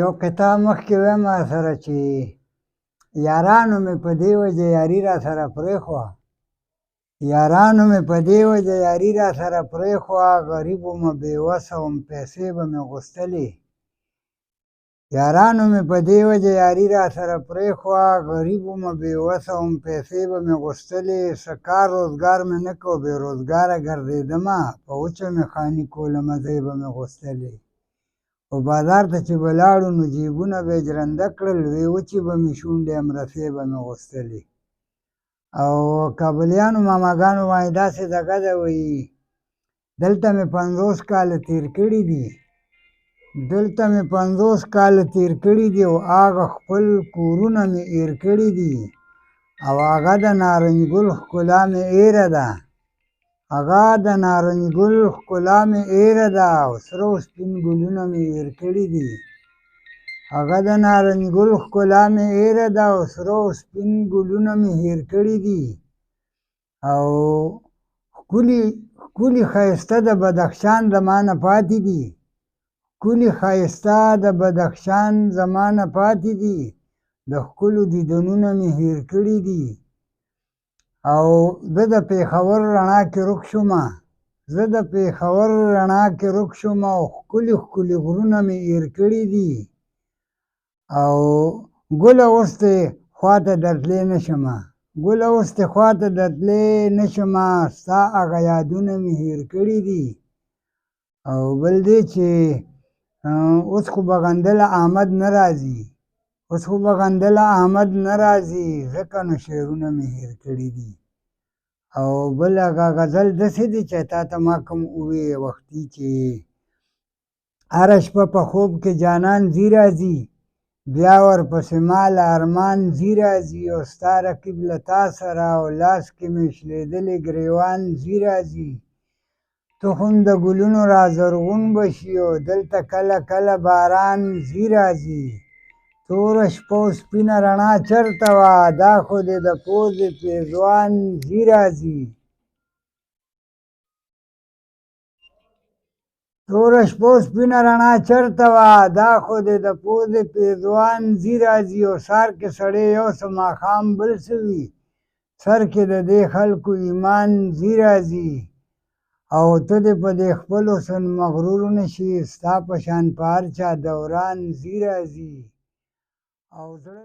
یو کتاب مخکې ویم سره چې یارانو مې په دې وجه یاري را سره پرېښوه یارانو مې په دې وجه یاري را سره پرېښوه غریب ومه بېوسه وم پیسې به مې غوښتلې یارانو مې په دې وجه یاري را سره پرېښوه غریب ومه بېوسه وم پیسې به مې غوښتلې څه کار روزګار مې نه کو بې روزګاره ګرځېدمه په وچه مې خاني کوله مزې به مې غوښتلې و بازار ته چې به لاړو نو جیبونه به یې جرنده کړل وې وچې به مې شونډې امرسې به مې غوښتلې او کابلیانو ماماګانو باندې داسې دغه ده وایي دلته مې 50 کاله تېر کړي دي دلته مې 50 کاله تېر کړي دي او هغه خپل کورونه مې ایر کړي دي او هغه د نارنج ګل ښکلا مې ایره ده هغه د نارنج ګل ښکلا مې ایره ده او سره او سپین ګلونه مې ایر کړي دي هغه د نارنج ګل ښکلا مې ایره ده او سره او سپین ګلونه مې هیر کړي دي او ښکلي ښایسته د بدخشان زمانه پاتې دي ښکلي ښایسته د بدخشان زمانه پاتې دي د ښکلو دیدنونه مې هیر کړي دي او زه د پېښور رڼا کې ورک شومه زه د پېښور رڼا کې ورک شومه او ښکلي ښکلي غرونه مې هیر کړي دي او ګله اوس دې خواته درتلی نه شمه ګله اوس دې خواته درتلی نه شمه ستا هغه یادونه مې هیر کړي دي او بل دی چې اوس خو به غندله احمد نه راځي اوس خو به غندله احمد نه راځي ځکه نو شعرونه مې هیر کړي دي او بل هغه غزل داسې دی چې تا ته ما کوم وویې وختي چې هره شپه په خوب کې جانان ځي راځي بیا ورپسې ما له ارمان ځي راځي او ستا رقیب له تا سره او لاس کې مې شلېدلې ګریوان ځي راځي تخم د ګلونو را زرغون به شي او دلته کله کله باران ځي راځي توره شپه او سپینه رڼا چېرته وه دا خو دې د پوزې پېزوان ځي راځي توره شپه او سپینه رڼا چېرته وه دا خو دې د پوزې پېزوان ځي راځي او سهار کې سړی یو څه ماښام بل څه وي سر کې د دې خلکو ایمان ځي راځي او ته دې په دې خپل حسن مغرور نه شي ستا په شان په هر چا دوران ځي راځي او زړه